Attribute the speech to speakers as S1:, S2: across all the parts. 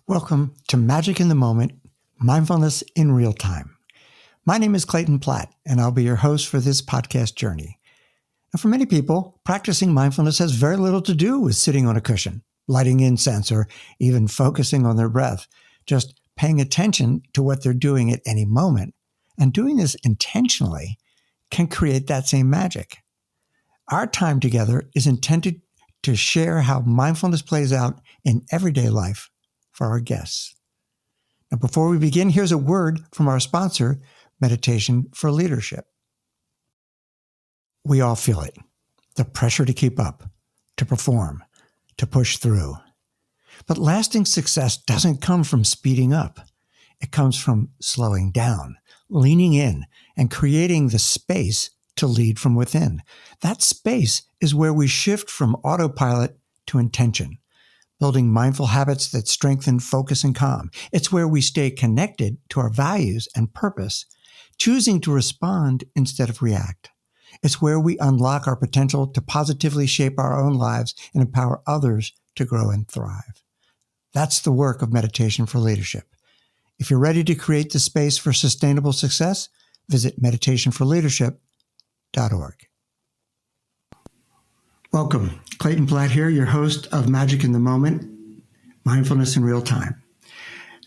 S1: Welcome to Magic in the Moment, Mindfulness in Real Time. My name is Clayton Platt, and I'll be your host for this podcast journey. Now, for many people, practicing mindfulness has very little to do with sitting on a cushion, lighting incense, or even focusing on their breath, just paying attention to what they're doing at any moment. And doing this intentionally can create that same magic. Our time together is intended to share how mindfulness plays out in everyday life for our guests. Now, before we begin, here's a word from our sponsor, Meditation for Leadership. We all feel it, the pressure to keep up, to perform, to push through. But lasting success doesn't come from speeding up. It comes from slowing down, leaning in, and creating the space to lead from within. That space is where we shift from autopilot to intention, building mindful habits that strengthen focus and calm. It's where we stay connected to our values and purpose, choosing to respond instead of react. It's where we unlock our potential to positively shape our own lives and empower others to grow and thrive. That's the work of Meditation for Leadership. If you're ready to create the space for sustainable success, visit meditationforleadership.org. Welcome. Clayton Platt here, your host of Magic in the Moment, Mindfulness in Real Time.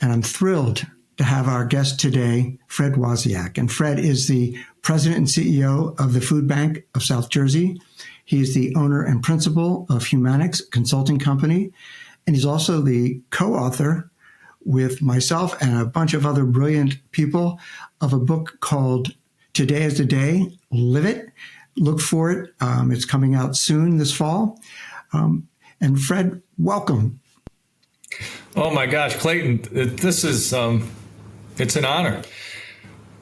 S1: And I'm thrilled to have our guest today, Fred Wasiak. And Fred is the president and CEO of the Food Bank of South Jersey. He's the owner and principal of Humanics Consulting Company. And he's also the co-author with myself and a bunch of other brilliant people of a book called Today is the Day, Live It. Look for it. It's coming out soon this fall. And Fred, welcome.
S2: Oh my gosh, Clayton, this is, it's an honor.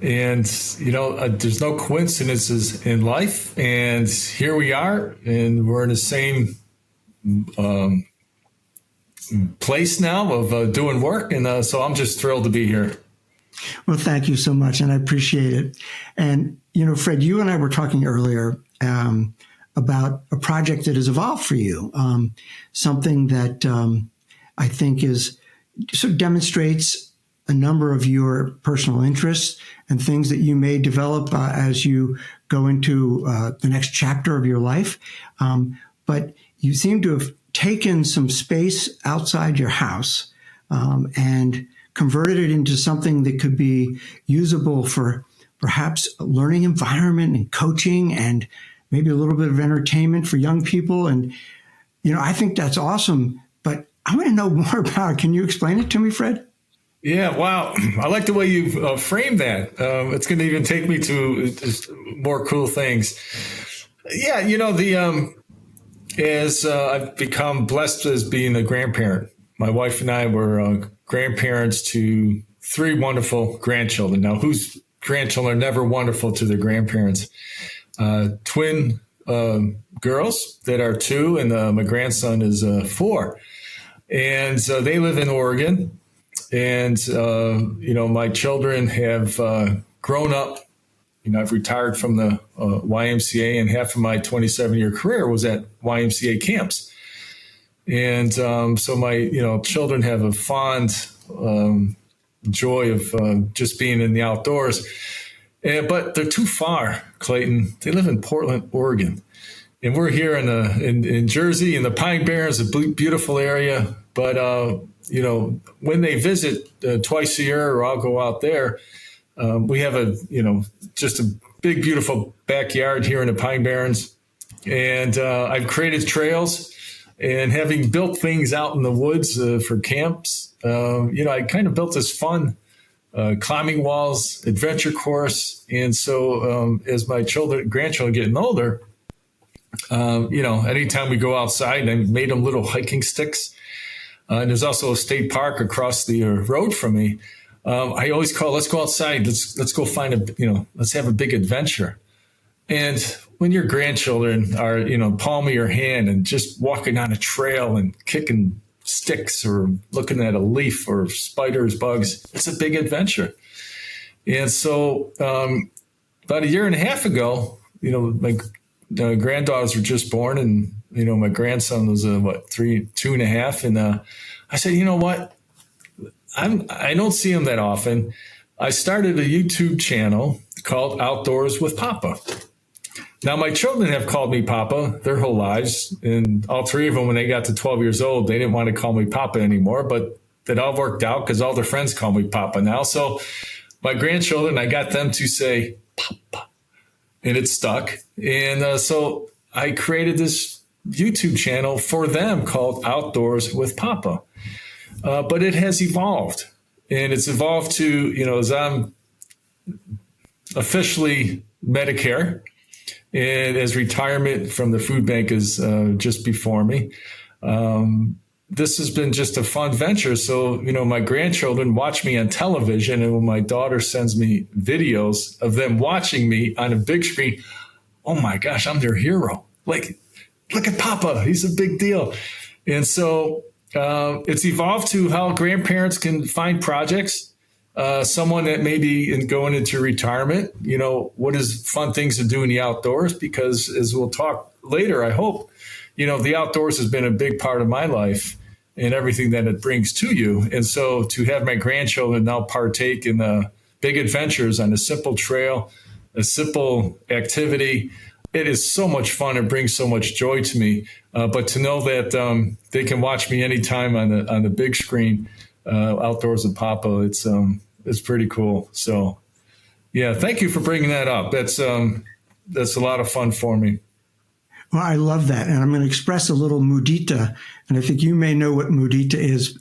S2: And, there's no coincidences in life. And here we are, and we're in the same place now of doing work. And so I'm just thrilled to be here.
S1: Well, thank you so much, and I appreciate it. And, Fred, you and I were talking earlier about a project that has evolved for you, something that I think sort of demonstrates a number of your personal interests and things that you may develop as you go into the next chapter of your life. But you seem to have taken some space outside your house and converted it into something that could be usable for perhaps a learning environment and coaching and maybe a little bit of entertainment for young people. And, I think that's awesome, but I want to know more about it. Can you explain it to me, Fred?
S2: Yeah, wow. I like the way you framed that. It's going to even take me to more cool things. Yeah, as I've become blessed as being a grandparent. My wife and I were grandparents to 3 wonderful grandchildren. Now, whose grandchildren are never wonderful to their grandparents? Twin girls that are 2, and my grandson is 4. And they live in Oregon. And, my children have grown up. I've retired from the YMCA, and half of my 27-year career was at YMCA camps. And so my, children have a fond joy of just being in the outdoors. But they're too far, Clayton. They live in Portland, Oregon. And we're here in Jersey, in the Pine Barrens, a beautiful area. But, when they visit twice a year, or I'll go out there, we have just a big, beautiful backyard here in the Pine Barrens. And I've created trails. And having built things out in the woods for camps, I kind of built this fun climbing walls, adventure course. And so as my grandchildren getting older, anytime we go outside, I made them little hiking sticks. And there's also a state park across the road from me. I always call, let's go outside. Let's go find let's have a big adventure. And when your grandchildren are, palm of your hand and just walking on a trail and kicking sticks or looking at a leaf or spiders, bugs, it's a big adventure. And so about a year and a half ago, my granddaughters were just born, and, my grandson was, 2.5. And I said, you know what? I don't see them that often. I started a YouTube channel called Outdoors with Papa. Now, my children have called me Papa their whole lives, and all three of them, when they got to 12 years old, they didn't want to call me Papa anymore, but that all worked out because all their friends call me Papa now. So my grandchildren, I got them to say Papa, and it stuck. And so I created this YouTube channel for them called Outdoors with Papa. But it has evolved, and it's evolved to, as I'm officially Medicare, and as retirement from the food bank is just before me, this has been just a fun venture. So, my grandchildren watch me on television, and when my daughter sends me videos of them watching me on a big screen, oh my gosh, I'm their hero. Like, look at Papa, he's a big deal. And so it's evolved to how grandparents can find projects. Someone that may be going into retirement, what is fun things to do in the outdoors? Because as we'll talk later, I hope, the outdoors has been a big part of my life and everything that it brings to you. And so to have my grandchildren now partake in the big adventures on a simple trail, a simple activity, it is so much fun. It brings so much joy to me. But to know that they can watch me anytime on the big screen, Outdoors with Papa, it's pretty cool. So, yeah, thank you for bringing that up. That's a lot of fun for me.
S1: Well, I love that. And I'm going to express a little mudita. And I think you may know what mudita is.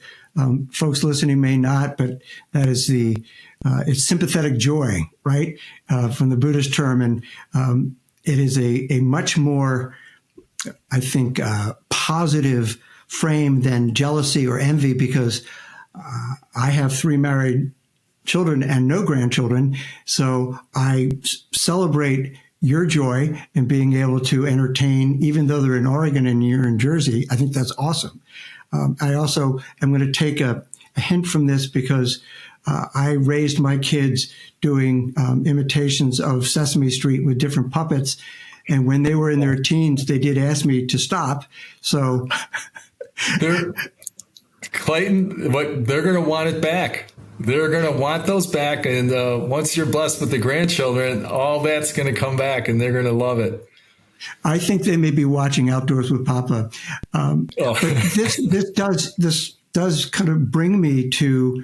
S1: Folks listening may not, but that is it's sympathetic joy, right? From the Buddhist term. And it is a much more, I think, positive frame than jealousy or envy, because I have 3 married children and no grandchildren. So I celebrate your joy in being able to entertain, even though they're in Oregon and you're in Jersey. I think that's awesome. I also am going to take a hint from this, because I raised my kids doing imitations of Sesame Street with different puppets. And when they were in their teens, they did ask me to stop. So
S2: Clayton, they're going to want it back. They're going to want those back. And once you're blessed with the grandchildren, all that's going to come back, and they're going to love it.
S1: I think they may be watching Outdoors with Papa. But this does kind of bring me to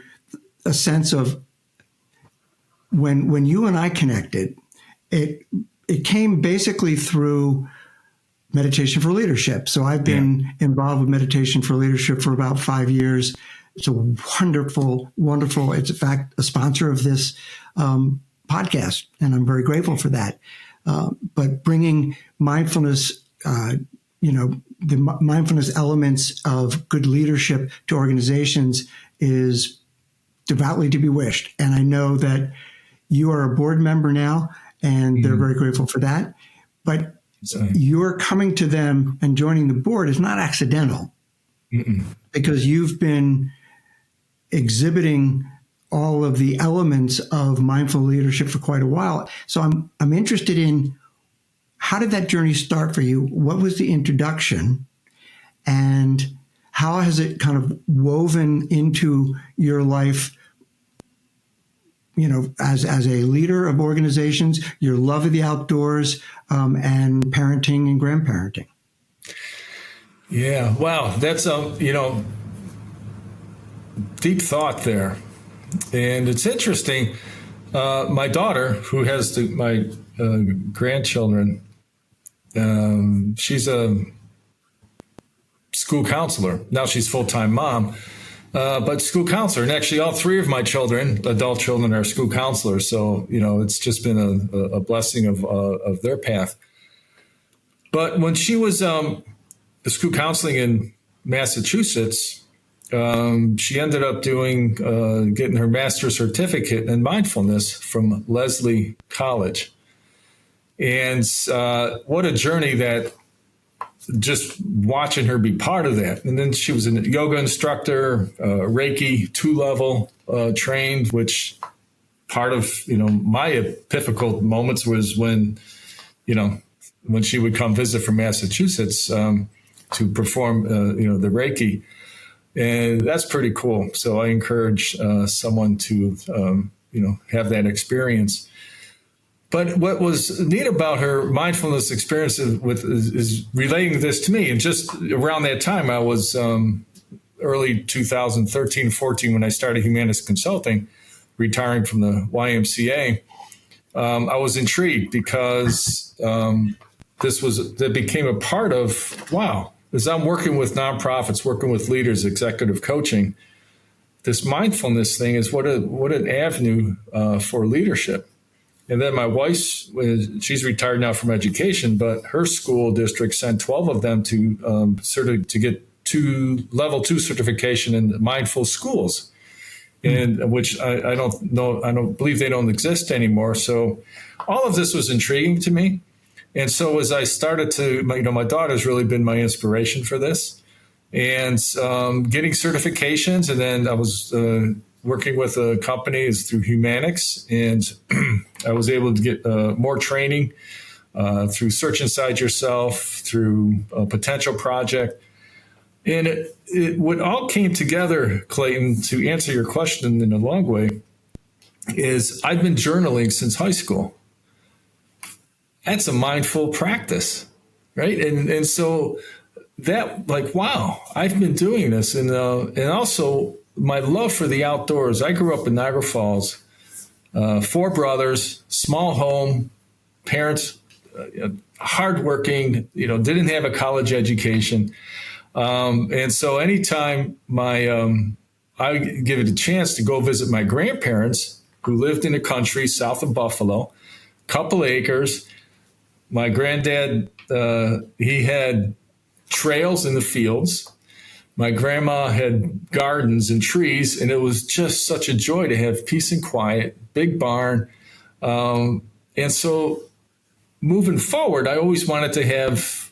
S1: a sense of when you and I connected, it came basically through Meditation for Leadership. So I've been involved with Meditation for Leadership for about 5 years. It's a wonderful. It's in fact a sponsor of this podcast, and I'm very grateful for that. But bringing mindfulness, the mindfulness elements of good leadership to organizations is devoutly to be wished. And I know that you are a board member now, and they're very grateful for that. But your coming to them and joining the board is not accidental, because you've been exhibiting all of the elements of mindful leadership for quite a while. So I'm interested in, how did that journey start for you? What was the introduction, and how has it kind of woven into your life, as a leader of organizations, your love of the outdoors, and parenting and grandparenting?
S2: Yeah, wow, that's deep thought there. And it's interesting. My daughter, who has my grandchildren, she's a school counselor. Now she's full-time mom, but school counselor. And actually all 3 of my children, adult children, are school counselors. So, it's just been a blessing of their path. But when she was school counseling in Massachusetts, she ended up getting her master's certificate in mindfulness from Lesley College. And what a journey that, just watching her be part of that. And then she was a yoga instructor, Reiki 2-level trained, which part of, my epiphanical moments was when she would come visit from Massachusetts to perform, the Reiki. And that's pretty cool. So I encourage someone to, have that experience. But what was neat about her mindfulness experience is relating this to me. And just around that time, I was early 2013, 14, when I started Humanics Consulting, retiring from the YMCA. I was intrigued because that became a part of, wow, as I'm working with nonprofits, working with leaders, executive coaching, this mindfulness thing is what an avenue for leadership. And then my wife, she's retired now from education, but her school district sent 12 of them to get level 2 certification in mindful schools, and which I don't know, I don't believe they don't exist anymore. So all of this was intriguing to me. And so as I started to, my daughter's really been my inspiration for this, and getting certifications. And then I was working with a company through Humanics, and I was able to get more training through Search Inside Yourself, through a potential project. And what all came together, Clayton, to answer your question in a long way, is I've been journaling since high school. That's a mindful practice, right? And so that, like, wow, I've been doing this. And also my love for the outdoors. I grew up in Niagara Falls, 4 brothers, small home, parents, hardworking, didn't have a college education. And so anytime I give it a chance to go visit my grandparents who lived in the country south of Buffalo, couple acres. My granddad, he had trails in the fields. My grandma had gardens and trees, and it was just such a joy to have peace and quiet, big barn. And so moving forward, I always wanted to have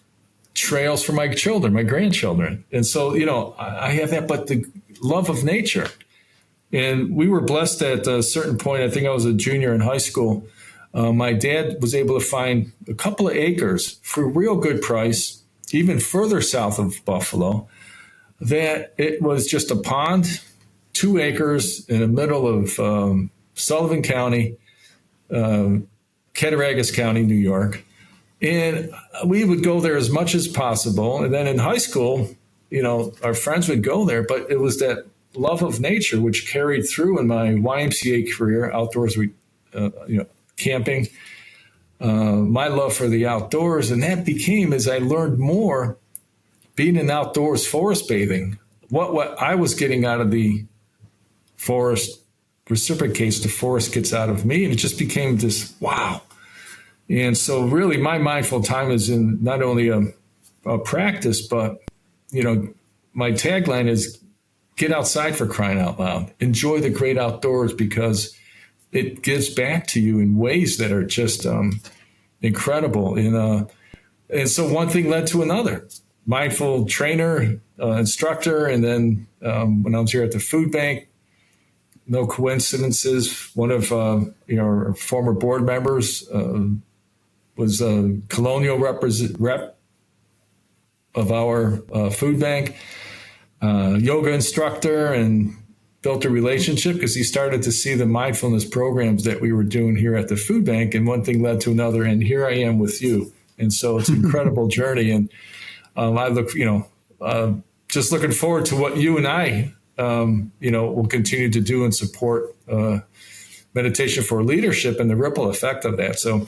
S2: trails for my children, my grandchildren. And so, I have that, but the love of nature. And we were blessed at a certain point. I think I was a junior in high school. My dad was able to find a couple of acres for a real good price, even further south of Buffalo, that it was just a pond, 2 acres in the middle of Sullivan County, Cattaraugus County, New York. And we would go there as much as possible. And then in high school, our friends would go there, but it was that love of nature which carried through in my YMCA career, outdoors, camping, my love for the outdoors. And that became, as I learned more, being in outdoors, forest bathing, what I was getting out of the forest reciprocates, the forest gets out of me. And it just became this, wow. And so really my mindful time is in not only a practice, but, my tagline is get outside, for crying out loud. Enjoy the great outdoors, because it gives back to you in ways that are just incredible. And so one thing led to another. Mindful trainer, instructor, and then when I was here at the food bank, no coincidences, one of our former board members was a colonial rep of our food bank, yoga instructor, and built a relationship because he started to see the mindfulness programs that we were doing here at the food bank, and one thing led to another, and here I am with you. And so it's an incredible journey, and I look, just looking forward to what you and I, will continue to do and support meditation for leadership and the ripple effect of that. So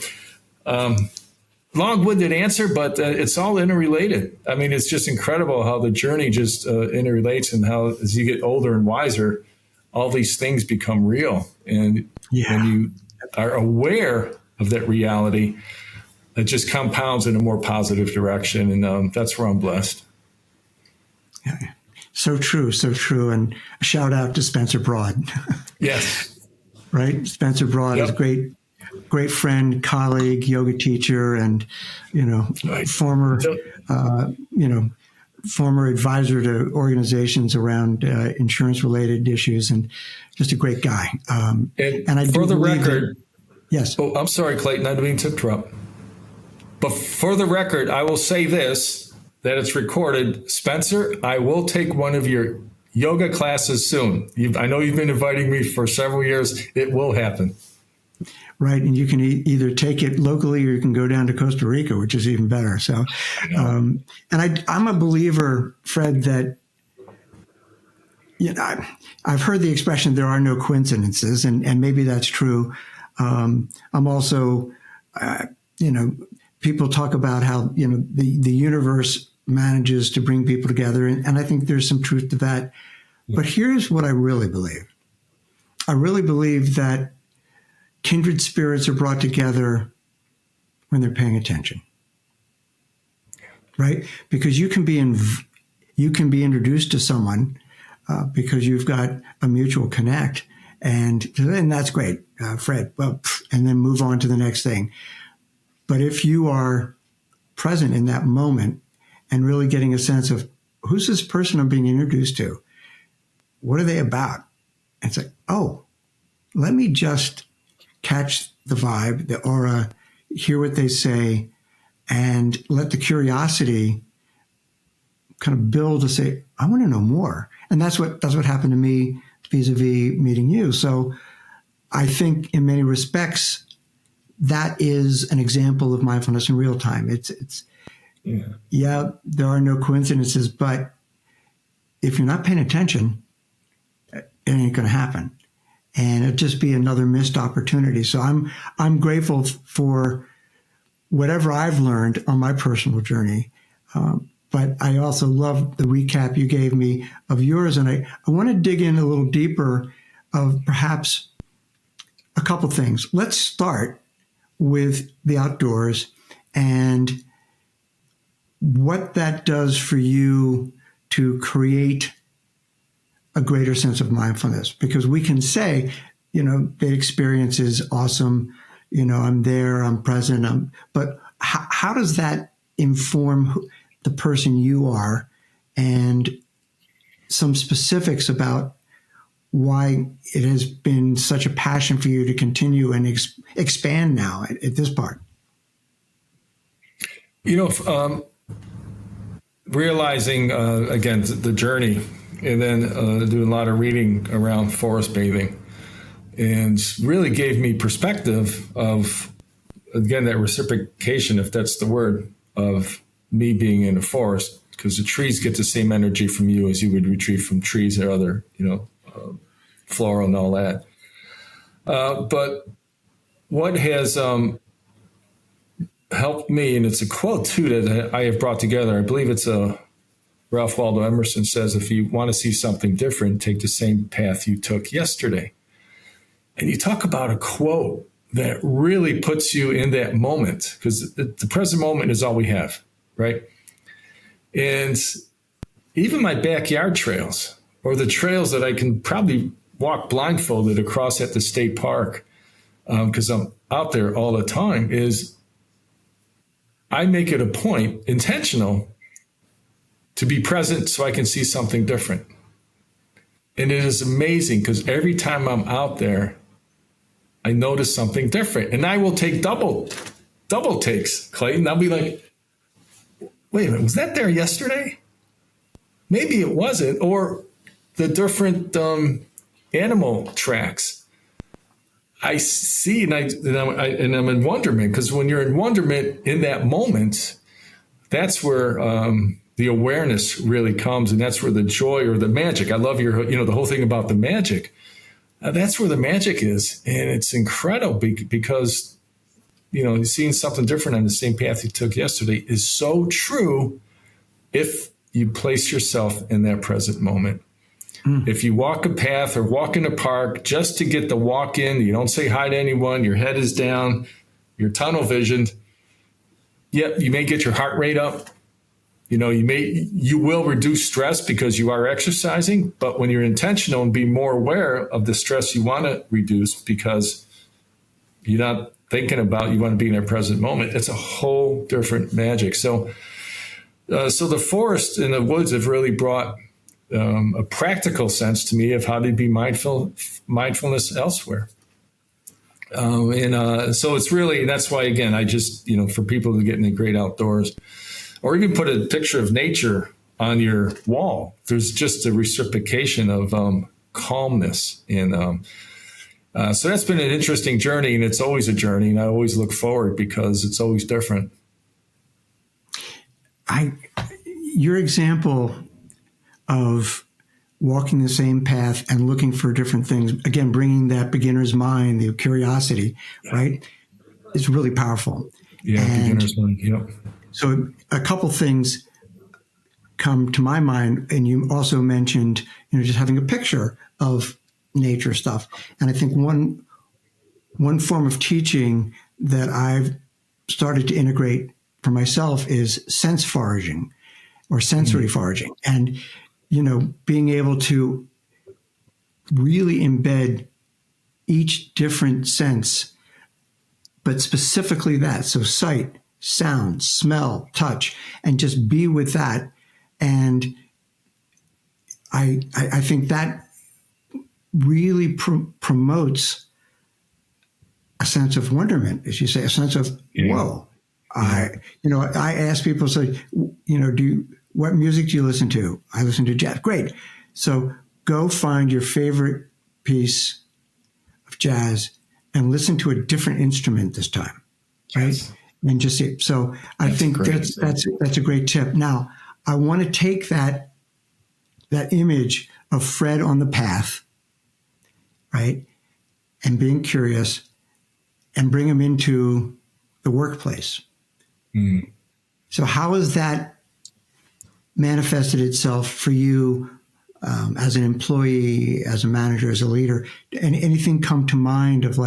S2: long-winded answer, but it's all interrelated. I mean, it's just incredible how the journey just interrelates, and how as you get older and wiser, all these things become real. And when you are aware of that reality, it just compounds in a more positive direction. And that's where I'm blessed.
S1: Yeah. So true, so true. And a shout out to Spencer Broad.
S2: Yes.
S1: Right? Spencer Broad is a great friend, colleague, yoga teacher, and, former advisor to organizations around insurance-related issues, and just a great guy. And I
S2: for the record,
S1: yes.
S2: Oh, I'm sorry, Clayton. I didn't mean to interrupt. But for the record, I will say this, that it's recorded. Spencer, I will take one of your yoga classes soon. I know you've been inviting me for several years. It will happen.
S1: Right. And you can either take it locally or you can go down to Costa Rica, which is even better. So, and I'm a believer, Fred, that, I've heard the expression, there are no coincidences, and maybe that's true. I'm also, people talk about how, the universe manages to bring people together. And I think there's some truth to that. But here's what I really believe. I really believe that kindred spirits are brought together when they're paying attention, right? Because you can be introduced to someone because you've got a mutual connect, and that's great, Fred. Well, and then move on to the next thing. But if you are present in that moment and really getting a sense of who's this person I'm being introduced to, what are they about? And it's like, oh, let me just catch the vibe, the aura, hear what they say, and let the curiosity kind of build to say, I want to know more. And that's what happened to me vis-a-vis meeting you. So I think in many respects, that is an example of mindfulness in real time. Yeah, there are no coincidences, but if you're not paying attention, it ain't going to happen. And it'd just be another missed opportunity. So I'm grateful for whatever I've learned on my personal journey. But I also love the recap you gave me of yours. And I want to dig in a little deeper of perhaps a couple things. Let's start with the outdoors and what that does for you to create a greater sense of mindfulness, because we can say, the experience is awesome. I'm there, I'm present. But how does that inform the person you are, and some specifics about why it has been such a passion for you to continue and expand now at this part?
S2: Realizing, again, the journey, and then doing a lot of reading around forest bathing, and really gave me perspective of, again, that reciprocation, if that's the word, of me being in a forest, because the trees get the same energy from you as you would retrieve from trees or other, floral and all that. But what has helped me, and it's a quote too that I have brought together, I believe it's Ralph Waldo Emerson says, if you want to see something different, take the same path you took yesterday. And you talk about a quote that really puts you in that moment, because the present moment is all we have, right? And even my backyard trails, or the trails that I can probably walk blindfolded across at the state park, because I'm out there all the time, is I make it a point, intentional, to be present so I can see something different. And it is amazing, because every time I'm out there, I notice something different. And I will take double takes, Clayton. I'll be like, wait a minute, was that there yesterday? Maybe it wasn't. Or the different animal tracks. I see, and I'm in wonderment, because when you're in wonderment in that moment, that's where the awareness really comes, and that's where the joy or the magic. I love the whole thing about the magic. That's where the magic is, and it's incredible because seeing something different on the same path you took yesterday is so true if you place yourself in that present moment. If you walk a path or walk in a park just to get the walk in, you don't say hi to anyone, your head is down, you're tunnel visioned. Yep, you may get your heart rate up. You will reduce stress because you are exercising, but when you're intentional and be more aware of the stress you want to reduce because you're not thinking about, you want to be in that present moment, it's a whole different magic. So the forest and the woods have really brought a practical sense to me of how to be mindfulness elsewhere. So it's really, that's why, again, I just, for people to get in the great outdoors, or even put a picture of nature on your wall. There's just a reciprocation of calmness. And so that's been an interesting journey, and it's always a journey. And I always look forward because it's always different.
S1: Your example of walking the same path and looking for different things, again, bringing that beginner's mind, the curiosity, right, is really powerful.
S2: Yeah, beginner's mind, yep.
S1: So a couple things come to my mind, and you also mentioned, just having a picture of nature stuff. And I think one form of teaching that I've started to integrate for myself is sense foraging or sensory foraging. And, being able to really embed each different sense, but specifically that. So sight, sound, smell, touch, and just be with that. And I think that really promotes a sense of wonderment, as you say, a sense of, whoa. I ask people, what music do you listen to? I listen to jazz. Great. So go find your favorite piece of jazz and listen to a different instrument this time, right? Yes. And just see. So I think that's a great tip. Now, I want to take that image of Fred on the path, right, and being curious, and bring him into the workplace. Mm. So how has that manifested itself for you as an employee, as a manager, as a leader? And anything come to mind of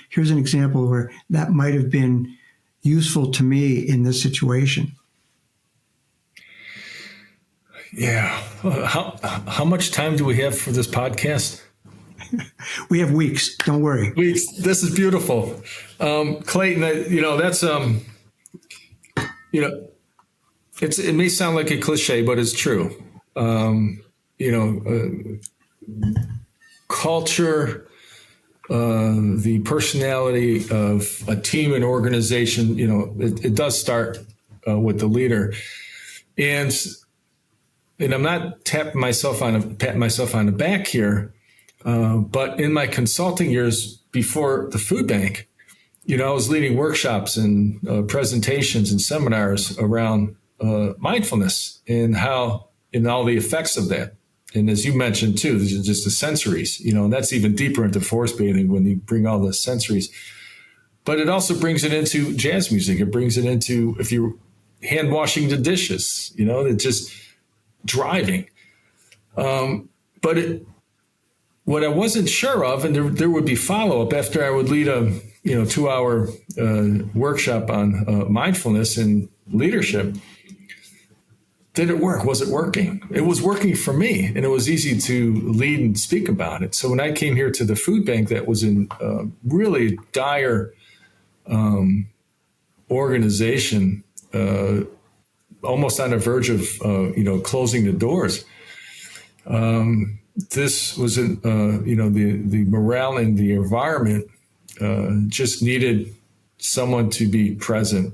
S1: here's an example where that might have been useful to me in this situation?
S2: Yeah. How much time do we have for this podcast?
S1: We have weeks. Don't worry.
S2: Weeks. This is beautiful. Clayton, that's, it may sound like a cliche, but it's true. Culture, the personality of a team and organization, it does start with the leader. And I'm not patting myself on the back here, but in my consulting years before the food bank, I was leading workshops and presentations and seminars around mindfulness and all the effects of that. And as you mentioned too, these are just the sensories, and that's even deeper into forest bathing when you bring all the sensories. But it also brings it into jazz music. It brings it into, if you're hand washing the dishes, it's just driving. But what I wasn't sure of, and there would be follow-up after I would lead a 2-hour workshop on mindfulness and leadership. Did it work? Was it working? It was working for me, and it was easy to lead and speak about it. So when I came here to the food bank that was in really dire organization, almost on the verge of closing the doors, this was the morale in the environment just needed someone to be present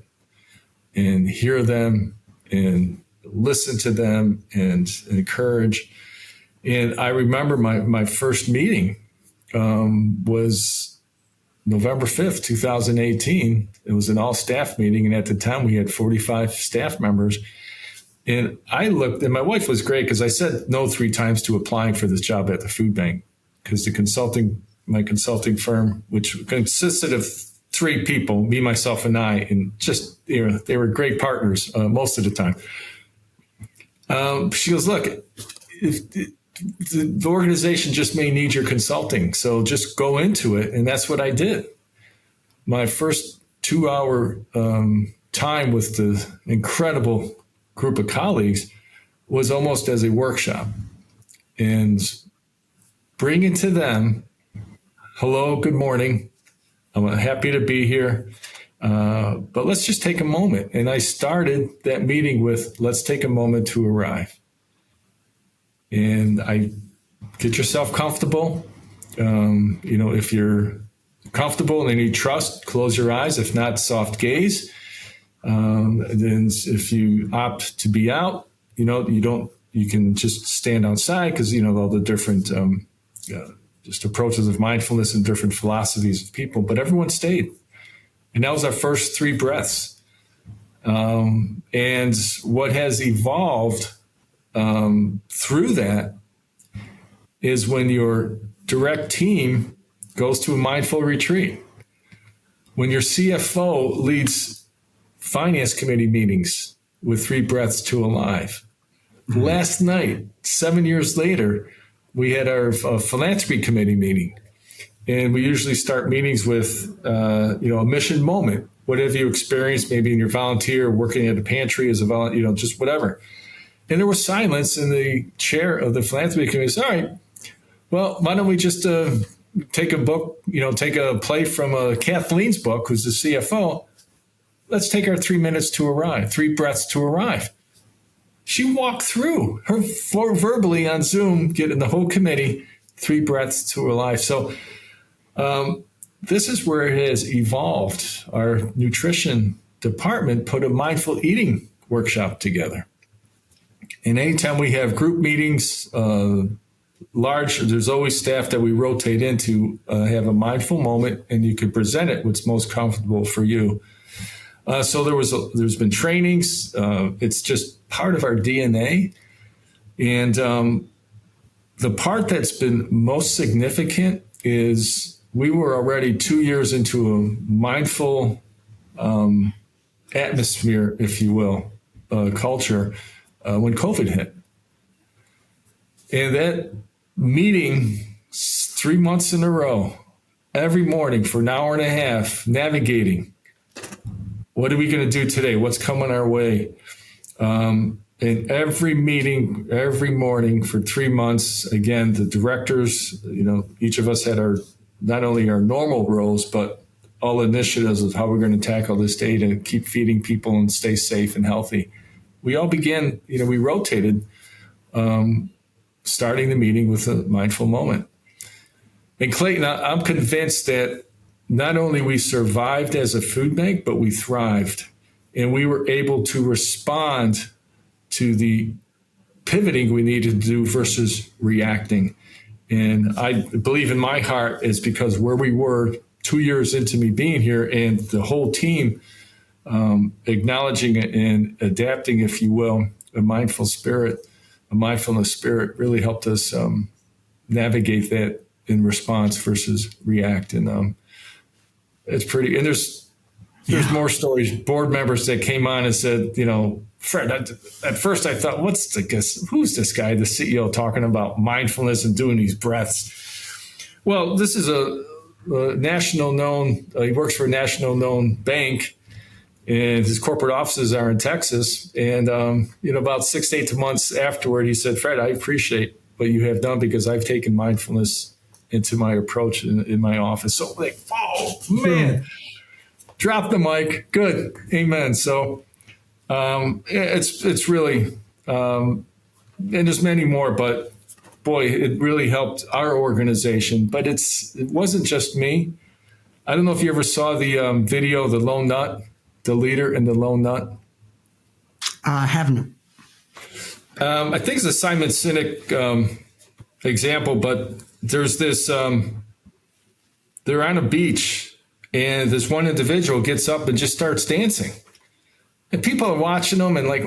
S2: and hear them and listen to them and encourage. And I remember my first meeting was November 5th, 2018. It was an all staff meeting. And at the time we had 45 staff members. And I looked, and my wife was great because I said no 3 times to applying for this job at the food bank, because my consulting firm, which consisted of 3 people, me, myself, and I, and just, they were great partners most of the time. She goes, look, the organization just may need your consulting, so just go into it. And that's what I did. My first 2-hour time with the incredible group of colleagues was almost as a workshop, and bringing to them, hello, good morning, I'm happy to be here, but let's just take a moment. And I started that meeting with, let's take a moment to arrive. And I get yourself comfortable. If you're comfortable and you trust, close your eyes. If not, soft gaze. Then if you opt to be out, you can just stand outside because, all the different just approaches of mindfulness and different philosophies of people, but everyone stayed. And that was our first 3 breaths. And what has evolved through that is when your direct team goes to a mindful retreat, when your CFO leads finance committee meetings with 3 breaths to alive. Mm-hmm. Last night, 7 years later, we had our philanthropy committee meeting. And we usually start meetings with, a mission moment. What have you experienced maybe in your volunteer, working at a pantry as a volunteer, just whatever. And there was silence, and the chair of the philanthropy committee said, all right, well, why don't we just take a book, take a play from Kathleen's book, who's the CFO. Let's take our 3 minutes to arrive, 3 breaths to arrive. She walked through her verbally on Zoom, getting the whole committee 3 breaths to arrive. So this is where it has evolved. Our nutrition department put a mindful eating workshop together. And anytime we have group meetings, there's always staff that we rotate into have a mindful moment, and you can present it what's most comfortable for you. So there's been trainings. It's just part of our DNA. And the part that's been most significant is we were already 2 years into a mindful atmosphere, if you will, culture, when COVID hit. And that meeting 3 months in a row, every morning for an hour and a half, navigating. What are we going to do today? What's coming our way? And every meeting, every morning for 3 months, again, the directors, each of us had not only our normal roles, but all initiatives of how we're going to tackle this day to keep feeding people and stay safe and healthy. We all began, we rotated, starting the meeting with a mindful moment. And Clayton, I'm convinced that not only we survived as a food bank, but we thrived. And we were able to respond to the pivoting we needed to do versus reacting. And I believe in my heart it's because where we were 2 years into me being here and the whole team acknowledging it and adapting, if you will, a mindfulness spirit really helped us navigate that in response versus react. And it's pretty, and there's more stories, board members that came on and said, Fred, at first I thought, who's this guy, the CEO, talking about mindfulness and doing these breaths? Well, this is a national known, he works for a national known bank, and his corporate offices are in Texas. And, about 6 to 8 months afterward, he said, Fred, I appreciate what you have done because I've taken mindfulness into my approach in my office. So oh man, drop the mic. Good. Amen. So it's really, and there's many more, but boy, it really helped our organization. But it wasn't just me. I don't know if you ever saw the video, The Lone Nut, the leader and the lone nut.
S1: I haven't.
S2: I think it's a Simon Sinek example, but there's this, they're on a beach and this one individual gets up and just starts dancing. And people are watching them and like,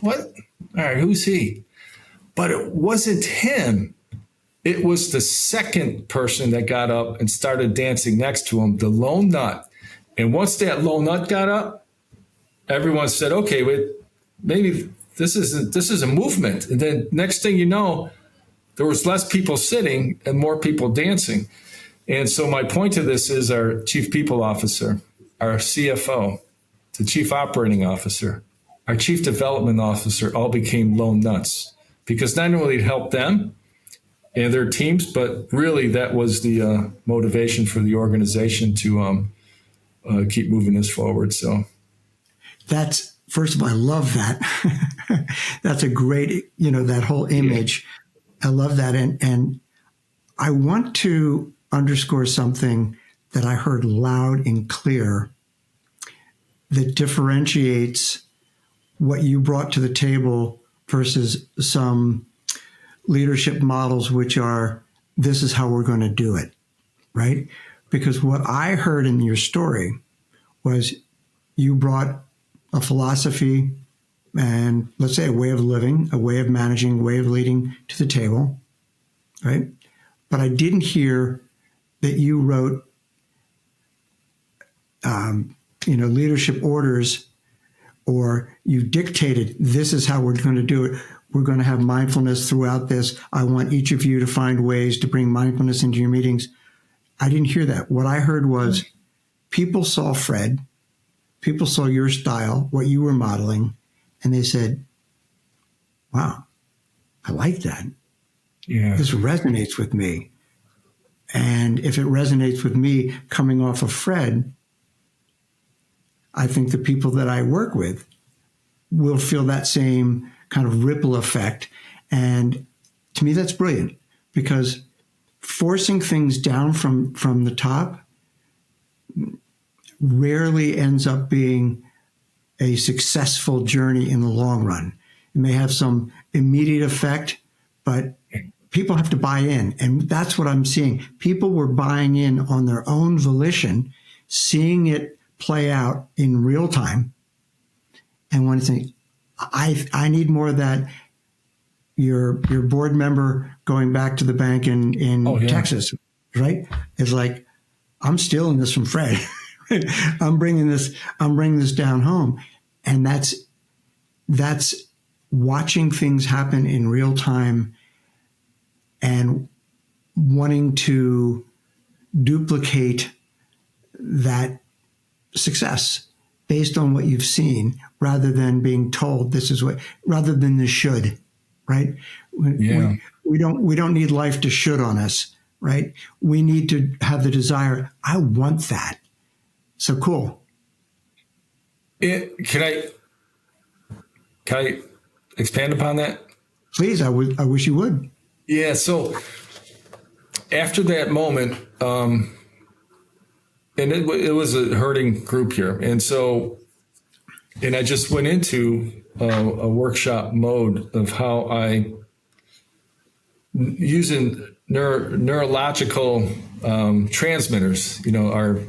S2: what? All right, who's he? But it wasn't him. It was the second person that got up and started dancing next to him, the lone nut. And once that lone nut got up, everyone said, okay, wait, maybe this is a movement. And then next thing you know, there was less people sitting and more people dancing. And so my point to this is our chief people officer, our CFO, the chief operating officer, our chief development officer all became lone nuts because not only it helped them and their teams, but really that was the motivation for the organization to keep moving this forward. So
S1: that's, first of all, I love that. That's a great, that whole image. Yeah. I love that. And I want to underscore something that I heard loud and clear that differentiates what you brought to the table versus some leadership models, which are, this is how we're going to do it, right? Because what I heard in your story was you brought a philosophy and, let's say, a way of living, a way of managing, a way of leading to the table, right? But I didn't hear that you wrote, leadership orders, or you dictated, this is how we're going to do it. We're going to have mindfulness throughout this. I want each of you to find ways to bring mindfulness into your meetings. I didn't hear that. What I heard was people saw Fred, people saw your style, what you were modeling, and they said, wow, I like that.
S2: Yeah.
S1: This resonates with me. And if it resonates with me coming off of Fred, I think the people that I work with will feel that same kind of ripple effect. And to me, that's brilliant, because forcing things down from the top rarely ends up being a successful journey in the long run. It may have some immediate effect, but people have to buy in. And that's what I'm seeing. People were buying in on their own volition, seeing it play out in real time, and want to think, I need more of that. Your board member going back to the bank in Texas, right? Is like, I'm stealing this from Fred. I'm bringing this down home. And that's watching things happen in real time and wanting to duplicate that success based on what you've seen, rather than being told this is what, rather than the should, right?
S2: Yeah.
S1: We don't need life to should on us, right? We need to have the desire. I want that. So cool.
S2: Can I expand upon that?
S1: Please, I wish you would.
S2: Yeah. So after that moment, and it was a hurting group here. And I just went into a workshop mode of how using neurological transmitters, our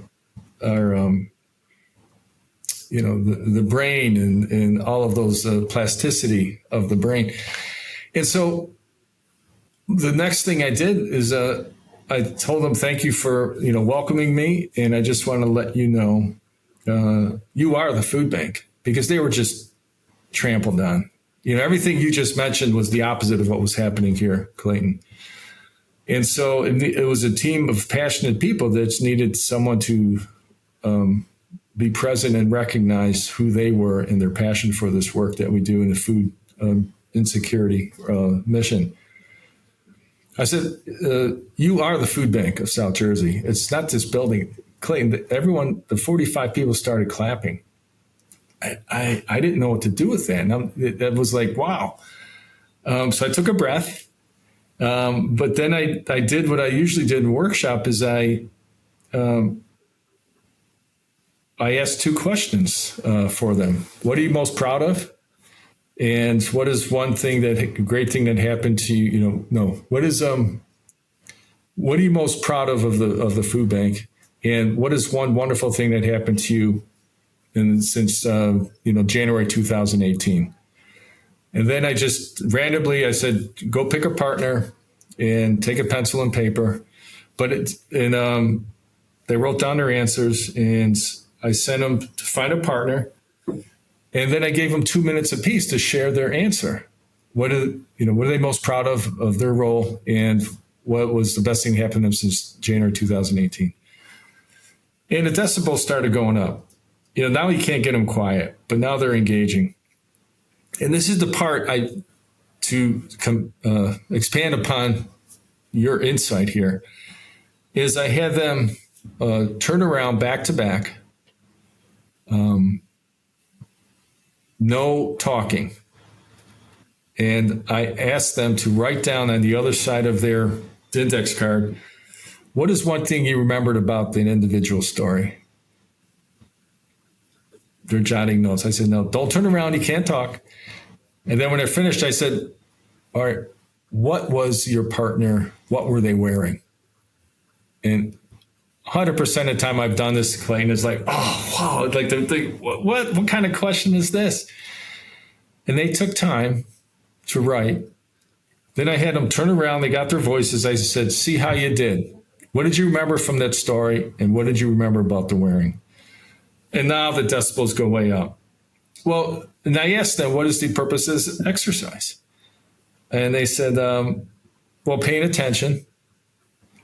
S2: the brain and all of those plasticity of the brain. And so the next thing I did is I told them, thank you for welcoming me, and I just want to let you know you are the food bank, because they were just trampled on. Everything you just mentioned was the opposite of what was happening here, Clayton. And so it was a team of passionate people that just needed someone to be present and recognize who they were and their passion for this work that we do in the food insecurity mission. I said, you are the food bank of South Jersey. It's not this building. Clayton, everyone, the 45 people started clapping. I didn't know what to do with that. And that was like, wow. So I took a breath. But then I did what I usually did in workshop is I asked two questions for them. What are you most proud of? And what is one thing great thing that happened to you? What are you most proud of the food bank? And what is one wonderful thing that happened to you since January 2018? And then I just randomly, I said, go pick a partner and take a pencil and paper. They wrote down their answers, and I sent them to find a partner. And then I gave them 2 minutes apiece to share their answer. What are they most proud of their role, and what was the best thing that happened to them since January 2018? And the decibels started going up. Now you can't get them quiet, but now they're engaging. And this is the part to expand upon your insight here, is I had them turn around back to back. No talking. And I asked them to write down on the other side of their index card, what is one thing you remembered about the individual story? They're jotting notes. I said, no, don't turn around. You can't talk. And then when I finished, I said, all right, what was your partner? What were they wearing? And 100% of the time I've done this, Clayton, is like, oh, wow, like what kind of question is this? And they took time to write. Then I had them turn around. They got their voices. I said, see how you did. What did you remember from that story? And what did you remember about the wearing? And now the decibels go way up. Well, and I asked them, what is the purpose of this exercise? And they said, well, paying attention,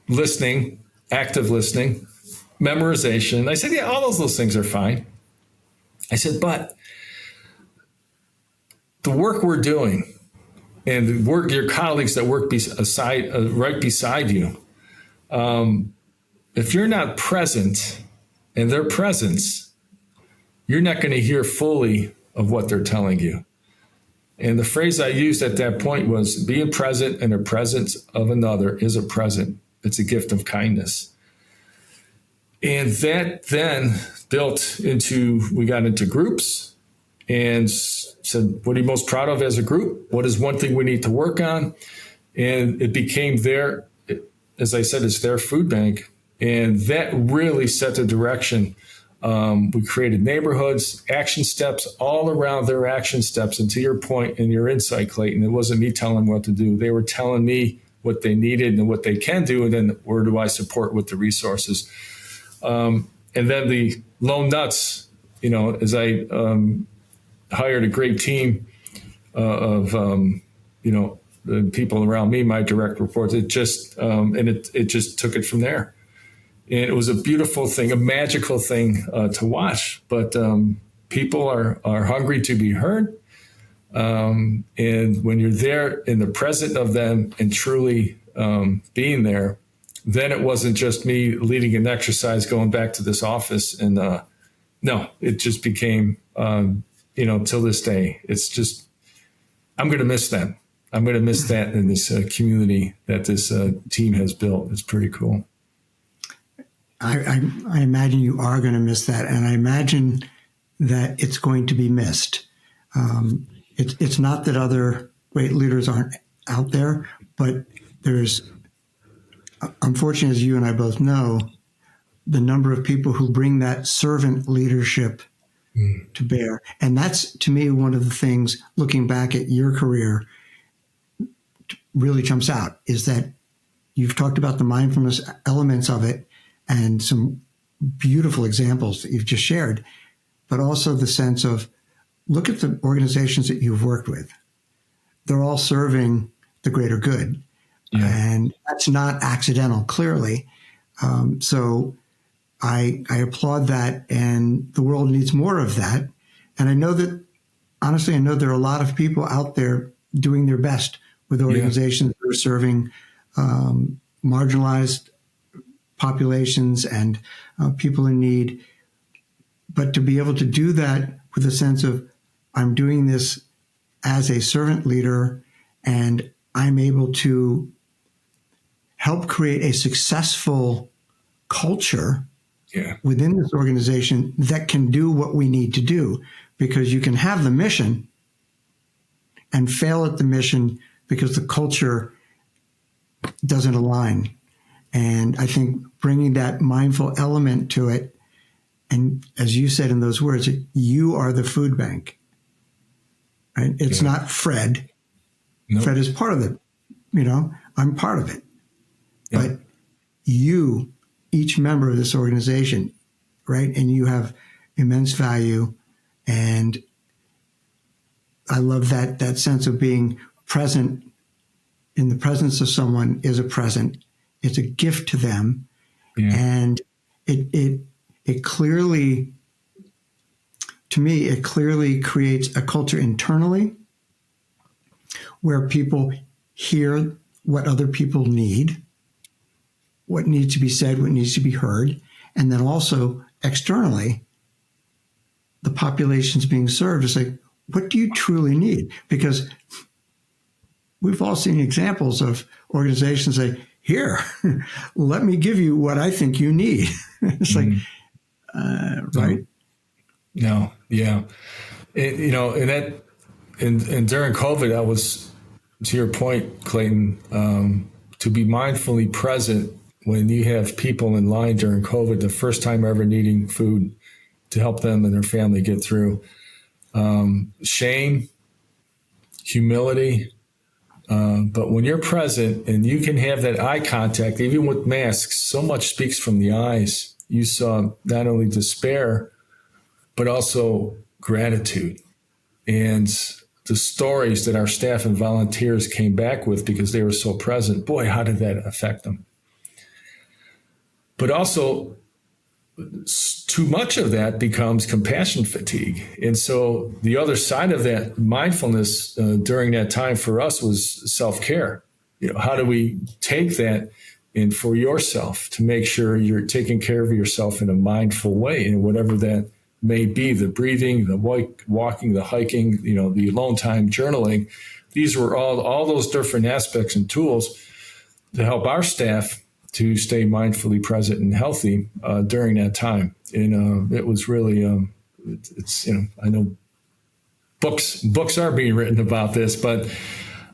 S2: listening, active listening, memorization. And I said, yeah, all those things are fine. I said, but the work we're doing and the work your colleagues that work right beside you, if you're not present in their presence, you're not going to hear fully of what they're telling you. And the phrase I used at that point was, being present in the presence of another is a present. It's a gift of kindness. And that then built into, we got into groups and said, what are you most proud of as a group? What is one thing we need to work on? And it became their, as I said, it's their food bank. And that really set the direction. We created neighborhoods, action steps all around their action steps. And to your point and your insight, Clayton, it wasn't me telling them what to do. They were telling me what they needed and what they can do. And then where do I support with the resources? And then the lone nuts, as I hired a great team of, the people around me, my direct reports, it just took it from there. And it was a beautiful thing, a magical thing to watch. But people are hungry to be heard. And when you're there in the present of them and truly being there, then it wasn't just me leading an exercise, going back to this office. And no, it just became, till this day, it's just, I'm going to miss them. I'm going to miss that in this community that this team has built. It's pretty cool.
S1: I imagine you are going to miss that. And I imagine that it's going to be missed. It's not that other great leaders aren't out there, but there's, unfortunately, as you and I both know, the number of people who bring that servant leadership to bear. And that's, to me, one of the things, looking back at your career, really jumps out, is that you've talked about the mindfulness elements of it and some beautiful examples that you've just shared, but also the sense of, look at the organizations that you've worked with. They're all serving the greater good. Yeah. And that's not accidental, clearly. So I applaud that, and the world needs more of that. And I know that, honestly, there are a lot of people out there doing their best with organizations that are serving marginalized populations and people in need. But to be able to do that with a sense of, I'm doing this as a servant leader, and I'm able to help create a successful culture within this organization that can do what we need to do. Because you can have the mission and fail at the mission because the culture doesn't align. And I think bringing that mindful element to it, and as you said in those words, you are the food bank. Right? It's not Fred. Nope. Fred is part of it. I'm part of it. Yep. But you, each member of this organization, right? And you have immense value. And I love that sense of being present in the presence of someone is a present. It's a gift to them. Yeah. And it clearly, to me, it clearly creates a culture internally where people hear what other people need, what needs to be said, what needs to be heard. And then also externally, the population's being served is like, what do you truly need? Because we've all seen examples of organizations say, here, let me give you what I think you need. It's like, right?
S2: No, yeah. And that and during COVID, I was, to your point, Clayton, to be mindfully present when you have people in line during COVID, the first time ever needing food to help them and their family get through. Shame, humility. But when you're present and you can have that eye contact, even with masks, so much speaks from the eyes. You saw not only despair, but also gratitude. And the stories that our staff and volunteers came back with because they were so present, boy, how did that affect them? But also, too much of that becomes compassion fatigue. And so the other side of that mindfulness during that time for us was self-care. How do we take that and for yourself to make sure you're taking care of yourself in a mindful way, and whatever that may be, the breathing, the walking, the hiking, the alone time, journaling. These were all those different aspects and tools to help our staff to stay mindfully present and healthy during that time. And it was really, I know books are being written about this, but,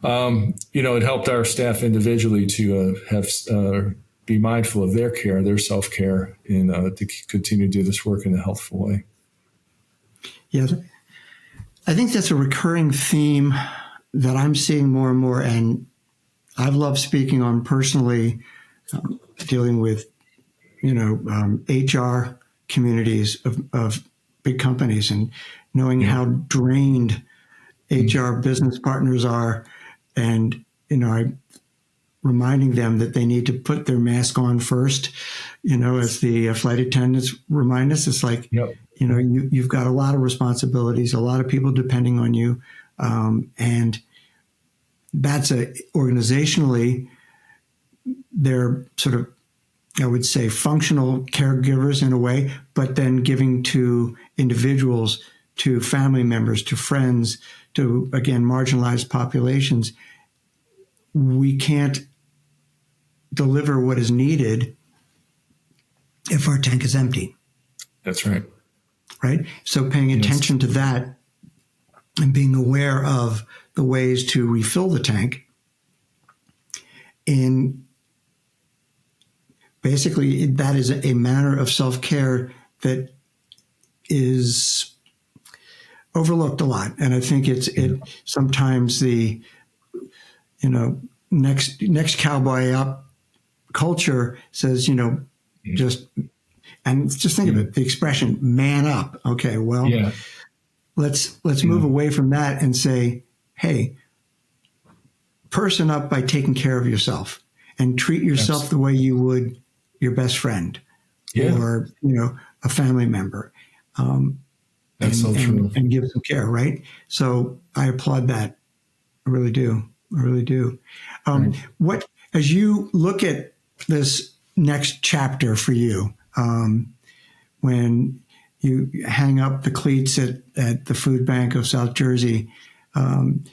S2: it helped our staff individually to be mindful of their care, their self-care, and to continue to do this work in a healthful way.
S1: Yeah, I think that's a recurring theme that I'm seeing more and more, and I've loved speaking on personally, dealing with, HR communities of big companies, and knowing how drained HR business partners are, and I reminding them that they need to put their mask on first. As the flight attendants remind us, it's like,
S2: Yep.
S1: You've got a lot of responsibilities, a lot of people depending on you, and that's organizationally. They're sort of, I would say, functional caregivers in a way, but then giving to individuals, to family members, to friends, to, again, marginalized populations. We can't deliver what is needed if our tank is empty.
S2: That's right.
S1: Right? So paying attention to that and being aware of the ways to refill the tank in basically, that is a manner of self-care that is overlooked a lot. And I think it sometimes the, next cowboy up culture says, just think of it, the expression man up. Okay, well, let's move away from that and say, hey, person up by taking care of yourself and treat yourself the way you would your best friend or, a family member.
S2: That's so true.
S1: And give some care, right? So I applaud that. I really do. Right. What, as you look at this next chapter for you, when you hang up the cleats at the food bank of South Jersey, do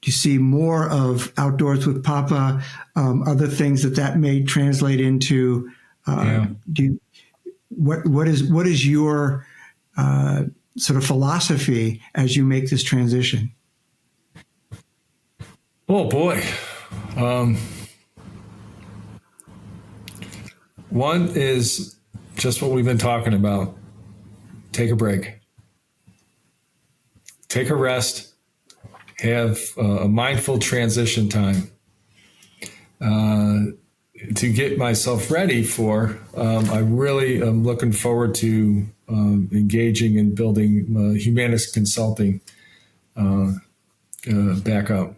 S1: you see more of Outdoors with Papa, other things that may translate into? What is your sort of philosophy as you make this transition?
S2: Oh boy. One is just what we've been talking about. Take a break. Take a rest. Have a mindful transition time to get myself ready for. I really am looking forward to engaging and building Humanics Consulting back up.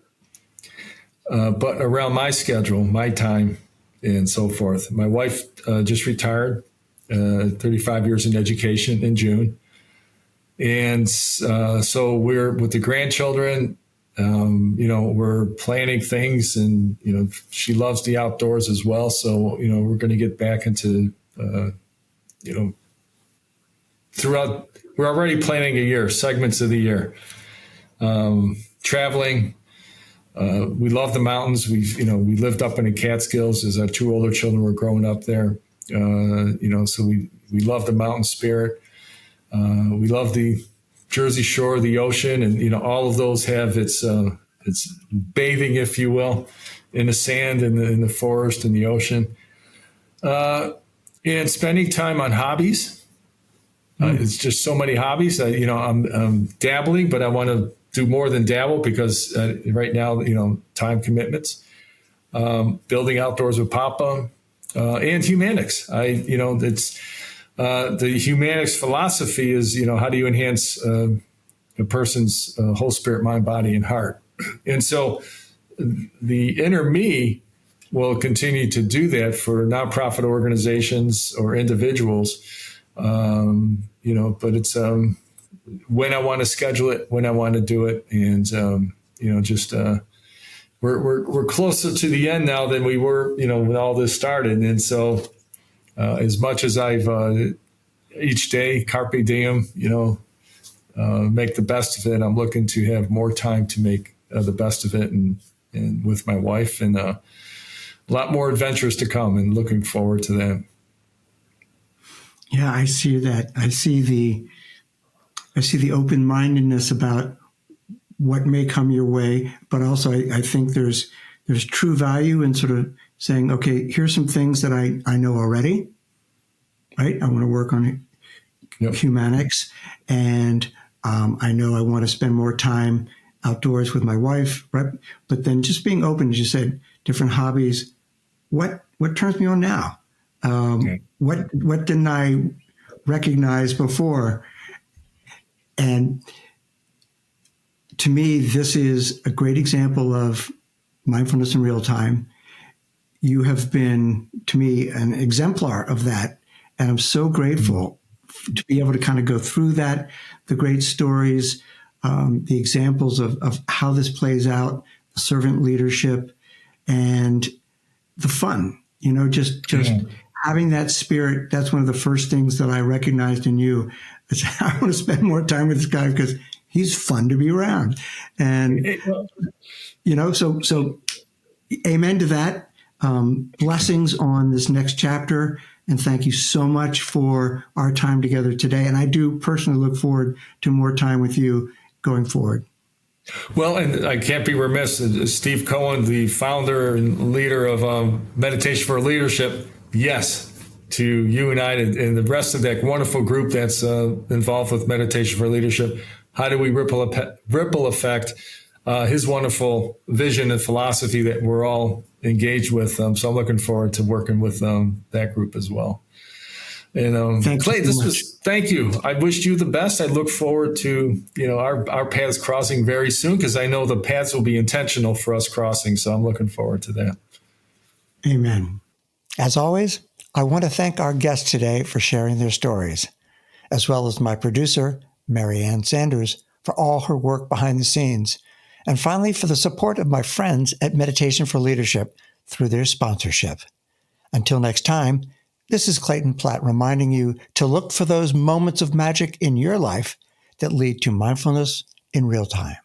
S2: But around my schedule, my time, and so forth. My wife just retired, 35 years in education in June. And so we're with the grandchildren, we're planning things, and, she loves the outdoors as well. So, we're going to get back into, throughout, we're already planning a year, segments of the year, traveling. We love the mountains. We lived up in the Catskills as our two older children were growing up there. So we love the mountain spirit. We love the Jersey Shore, the ocean, and all of those have its bathing, if you will, in the sand, in the forest, in the ocean, and spending time on hobbies. It's just so many hobbies. I'm dabbling, but I want to do more than dabble because right now, time commitments. Building outdoors with Papa, and Humanics. It's the Humanics philosophy is, how do you enhance a person's whole spirit, mind, body, and heart? And so the inner me will continue to do that for nonprofit organizations or individuals. But it's when I want to schedule it, when I want to do it, and we're closer to the end now than we were, when all this started. And so, as much as I've each day, carpe diem, make the best of it, I'm looking to have more time to make the best of it, and with my wife, and a lot more adventures to come, and looking forward to that.
S1: Yeah, I see that. I see the open-mindedness about what may come your way, but also I think there's true value in sort of saying, okay, here's some things that I know already, right? I want to work on Humanics, and I know I want to spend more time outdoors with my wife, right? But then just being open, as you said, different hobbies. What turns me on now? What didn't I recognize before? And to me, this is a great example of mindfulness in real time. You have been, to me, an exemplar of that. And I'm so grateful to be able to kind of go through that, the great stories, the examples of how this plays out, servant leadership, and the fun, just having that spirit. That's one of the first things that I recognized in you. I want to spend more time with this guy because he's fun to be around. And, so amen to that. Blessings on this next chapter. And thank you so much for our time together today. And I do personally look forward to more time with you going forward.
S2: Well, and I can't be remiss. Steve Cohen, the founder and leader of Meditation for Leadership, yes, to you and I and the rest of that wonderful group that's involved with Meditation for Leadership. How do we ripple effect his wonderful vision and philosophy that we're all engaged with? So I'm looking forward to working with that group as well. And Clay, thank you. I wish you the best. I look forward to our paths crossing very soon, because I know the paths will be intentional for us crossing. So I'm looking forward to that.
S1: Amen. As always, I want to thank our guests today for sharing their stories, as well as my producer, Mary Ann Sanders, for all her work behind the scenes, and finally for the support of my friends at Meditation for Leadership through their sponsorship. Until next time, this is Clayton Platt reminding you to look for those moments of magic in your life that lead to mindfulness in real time.